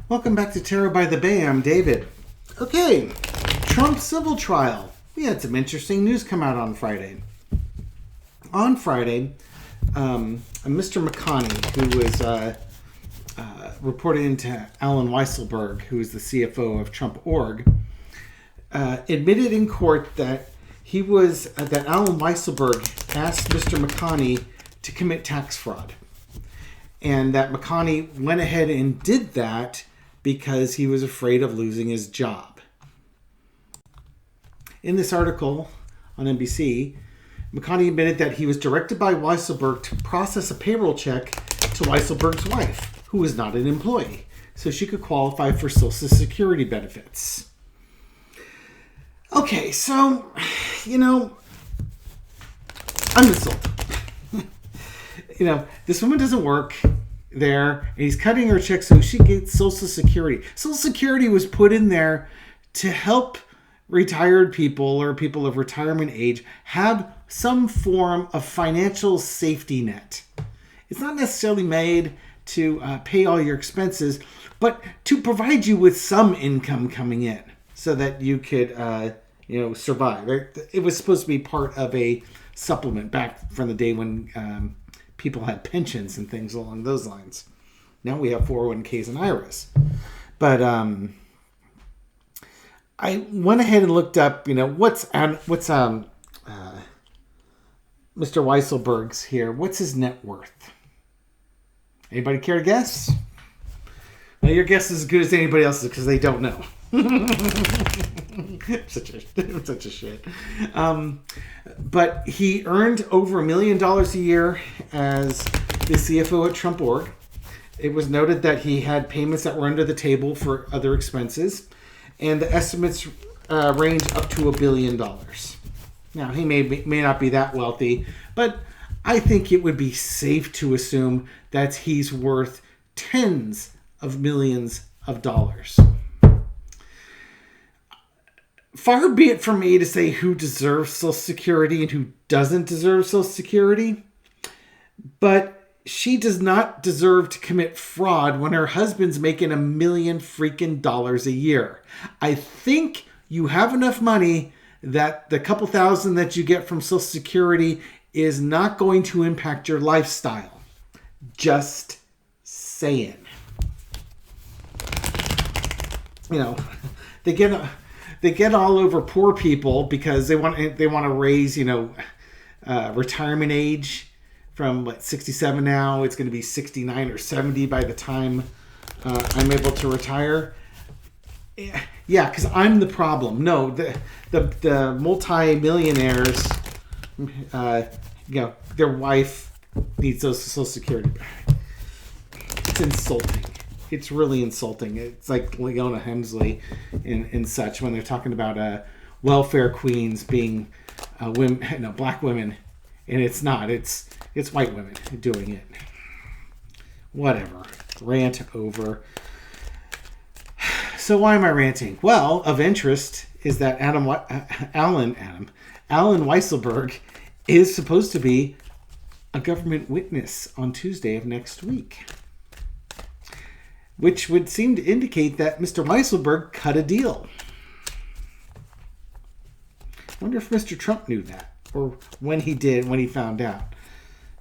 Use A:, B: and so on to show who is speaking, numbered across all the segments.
A: Welcome back to Terror by the Bay. I'm David. Okay, Trump civil trial. We had some interesting news come out on Friday. On Friday, Mr. McConney, who was reported into Allen Weisselberg, who is the CFO of Trump.org, admitted in court that that Allen Weisselberg asked Mr. McConney to commit tax fraud. And that McConney went ahead and did that because he was afraid of losing his job. In this article on NBC, McConney admitted that he was directed by Weisselberg to process a payroll check to Weisselberg's wife, who was not an employee, so she could qualify for Social Security benefits. Okay, so, I'm insulted. This woman doesn't work there, and he's cutting her check so she gets Social Security. Social Security was put in there to help retired people or people of retirement age have some form of financial safety net. It's not necessarily made to pay all your expenses, but to provide you with some income coming in so that you could, survive. Right? It was supposed to be part of a supplement back from the day when people had pensions and things along those lines. Now we have 401ks and IRAs. But I went ahead and looked up, what's Mr. Weisselberg's here. What's his net worth? Anybody care to guess? Well, your guess is as good as anybody else's because they don't know. such a shit. But he earned over $1 million a year as the CFO at Trump.org. It was noted that he had payments that were under the table for other expenses, and the estimates range up to $1 billion. Now, he may not be that wealthy, but I think it would be safe to assume that he's worth tens of millions of dollars. Far be it from me to say who deserves Social Security and who doesn't deserve Social Security, but she does not deserve to commit fraud when her husband's making $1 million freaking dollars a year. I think you have enough money that the couple thousand that you get from Social Security is not going to impact your lifestyle. Just saying. They get all over poor people because they want to raise, retirement age from 67 now. It's going to be 69 or 70 by the time I'm able to retire. Yeah, because I'm the problem. No, the multi-millionaires, their wife needs those Social Security. It's insulting. It's really insulting. It's like Leona Hemsley and such when they're talking about welfare queens being women, black women, and it's not. It's white women doing it. Whatever. Rant over. So why am I ranting? Well, of interest is that Allen Weisselberg is supposed to be a government witness on Tuesday of next week, which would seem to indicate that Mr. Weisselberg cut a deal. I wonder if Mr. Trump knew that, or when he found out.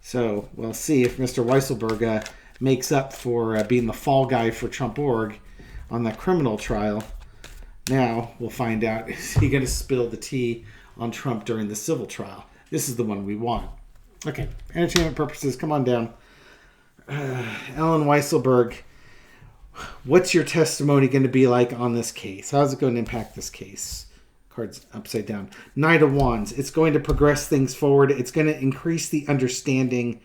A: So we'll see if Mr. Weisselberg makes up for being the fall guy for Trump.org on that criminal trial. Now we'll find out, is he going to spill the tea on Trump during the civil trial? This is the one we want. Okay, entertainment purposes, come on down. Allen Weisselberg, what's your testimony going to be like on this case? How's it going to impact this case? Cards upside down. Knight of Wands. It's going to progress things forward. It's going to increase the understanding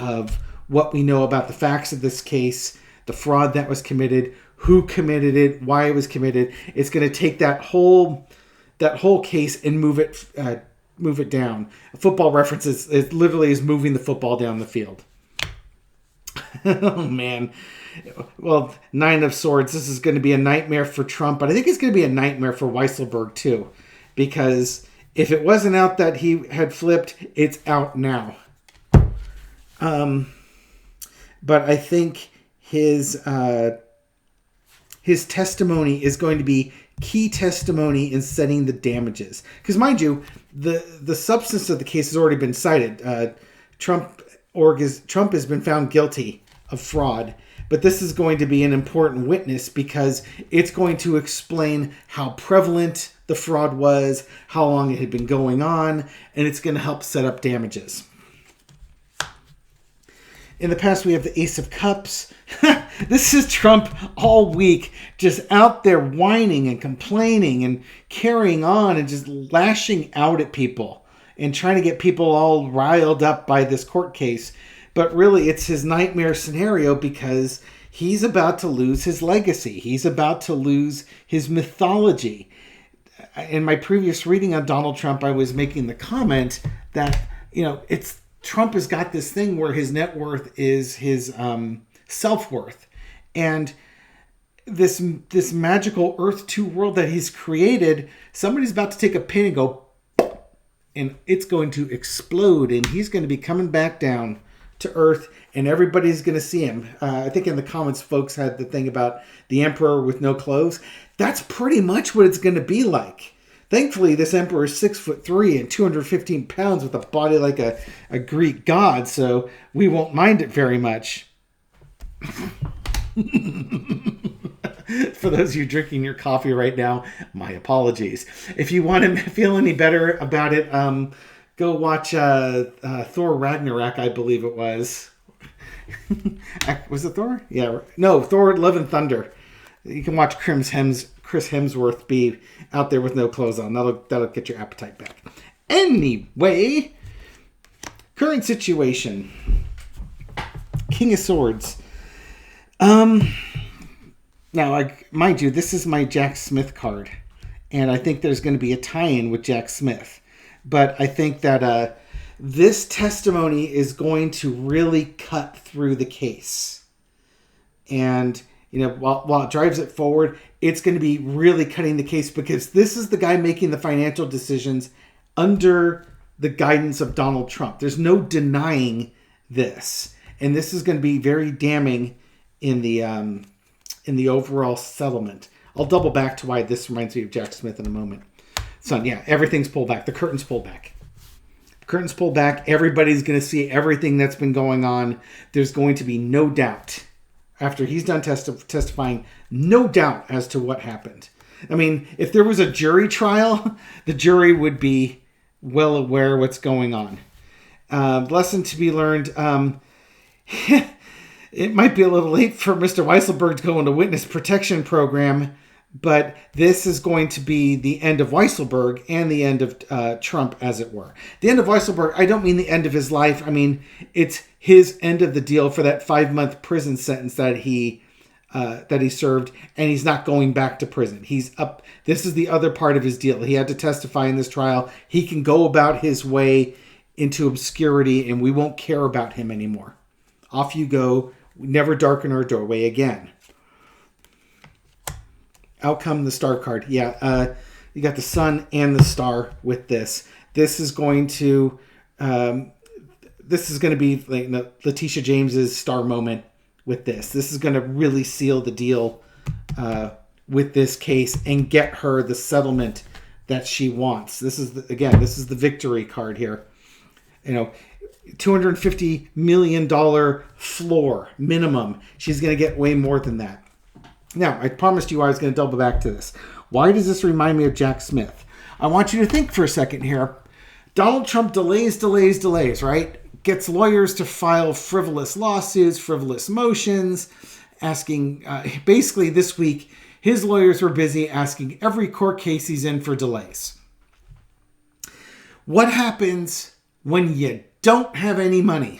A: of what we know about the facts of this case, the fraud that was committed, who committed it, why it was committed. It's going to take that whole case and move it down. Football references, it literally is moving the football down the field. Oh man. Well, Nine of Swords, this is going to be a nightmare for Trump, but I think it's going to be a nightmare for Weisselberg too, because if it wasn't out that he had flipped, it's out now. But I think his his testimony is going to be key testimony in setting the damages. Because mind you, the substance of the case has already been cited. Trump has been found guilty of fraud. But this is going to be an important witness because it's going to explain how prevalent the fraud was, how long it had been going on, and it's going to help set up damages. In the past, we have the Ace of Cups. This is Trump all week, just out there whining and complaining and carrying on and just lashing out at people and trying to get people all riled up by this court case. But really, it's his nightmare scenario because he's about to lose his legacy. He's about to lose his mythology. In my previous reading on Donald Trump, I was making the comment that, it's Trump has got this thing where his net worth is his self-worth. And this magical Earth 2 world that he's created, somebody's about to take a pin and go, and it's going to explode, and he's going to be coming back down to Earth, and everybody's going to see him. I think in the comments, folks had the thing about the emperor with no clothes. That's pretty much what it's going to be like. Thankfully, this emperor is 6'3" and 215 pounds with a body like a Greek god, so we won't mind it very much. For those of you drinking your coffee right now, my apologies. If you want to feel any better about it, go watch Thor Ragnarok, I believe it was. Was it Thor? Yeah. No, Thor Love and Thunder. You can watch Chris Hemsworth be out there with no clothes on. That'll get your appetite back. Anyway, current situation. King of Swords. Now, mind you, this is my Jack Smith card. And I think there's going to be a tie-in with Jack Smith. But I think that this testimony is going to really cut through the case. And, while it drives it forward, it's going to be really cutting the case because this is the guy making the financial decisions under the guidance of Donald Trump. There's no denying this. And this is going to be very damning in the overall settlement. I'll double back to why this reminds me of Jack Smith in a moment. So, yeah, everything's pulled back. The curtain's pulled back. Curtain's pulled back. Everybody's going to see everything that's been going on. There's going to be no doubt. After he's done testifying, no doubt as to what happened. I mean, if there was a jury trial, the jury would be well aware what's going on. Lesson to be learned. It might be a little late for Mr. Weisselberg to go into witness protection program, but this is going to be the end of Weisselberg and the end of Trump, as it were. The end of Weisselberg, I don't mean the end of his life. I mean, it's his end of the deal for that 5-month prison sentence that he served, and he's not going back to prison. He's up. This is the other part of his deal. He had to testify in this trial. He can go about his way into obscurity, and we won't care about him anymore. Off you go. Never darken our doorway again. Out come the star card. Yeah, you got the sun and the star with this. This is going to be like Letitia James's star moment with this. This is going to really seal the deal with this case and get her the settlement that she wants. This is the victory card here. $250 million floor minimum. She's going to get way more than that. Now, I promised you I was going to double back to this. Why does this remind me of Jack Smith? I want you to think for a second here. Donald Trump delays, right? Gets lawyers to file frivolous lawsuits, frivolous motions, asking, basically this week, his lawyers were busy asking every court case he's in for delays. What happens when you don't have any money?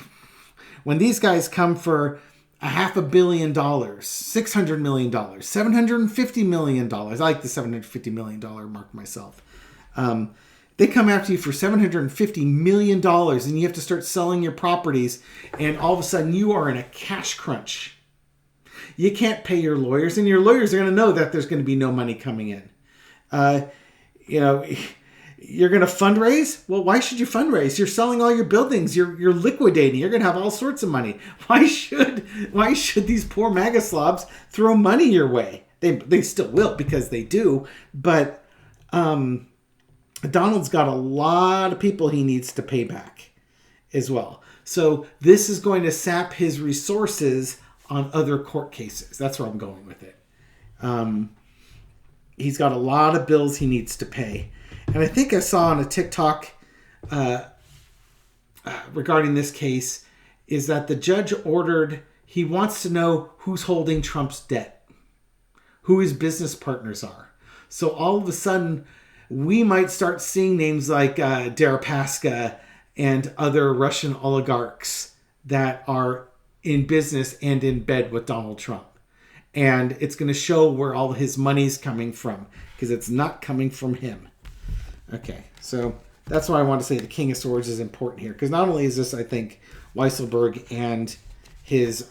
A: When these guys come for $500 million, $600 million, $750 million. I like the $750 million mark myself. They come after you for $750 million and you have to start selling your properties, and all of a sudden you are in a cash crunch. You can't pay your lawyers, and your lawyers are going to know that there's going to be no money coming in. You're going to fundraise? Well, why should you fundraise? You're selling all your buildings. You're liquidating. You're going to have all sorts of money. Why should these poor MAGA slobs throw money your way? They still will because they do. But Donald's got a lot of people he needs to pay back as well. So this is going to sap his resources on other court cases. That's where I'm going with it. He's got a lot of bills he needs to pay. And I think I saw on a TikTok regarding this case is that the judge ordered, he wants to know who's holding Trump's debt, who his business partners are. So all of a sudden, we might start seeing names like Deripaska and other Russian oligarchs that are in business and in bed with Donald Trump. And it's going to show where all his money's coming from, because it's not coming from him. Okay, so that's why I want to say the King of Swords is important here, because not only is this, I think, Weisselberg and his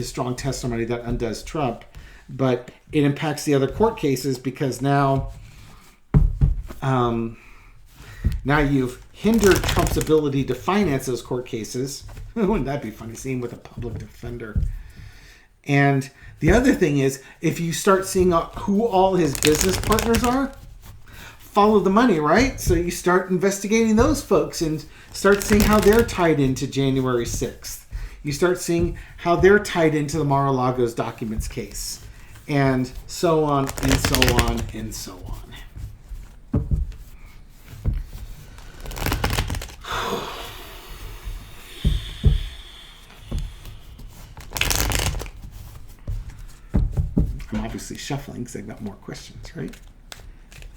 A: strong testimony that undoes Trump, but it impacts the other court cases, because now you've hindered Trump's ability to finance those court cases. Wouldn't that be funny, seeing with a public defender? And the other thing is, if you start seeing who all his business partners are, follow the money, right? So you start investigating those folks and start seeing how they're tied into January 6th. You start seeing how they're tied into the Mar-a-Lago's documents case, and so on and so on and so on. I'm obviously shuffling because I've got more questions, right?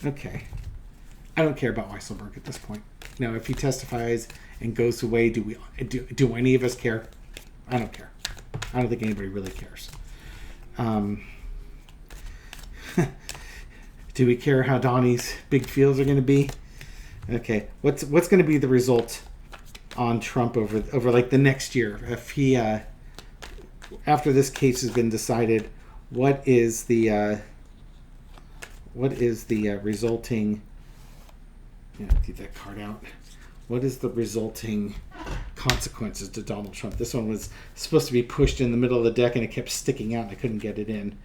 A: Okay. I don't care about Weisselberg at this point. Now, if he testifies and goes away, do any of us care? I don't care. I don't think anybody really cares. Do we care how Donnie's big fields are going to be? Okay. What's going to be the result on Trump over like the next year? If he after this case has been decided, what is the resulting? Get that card out. What is the resulting consequences to Donald Trump? This one was supposed to be pushed in the middle of the deck and it kept sticking out and I couldn't get it in.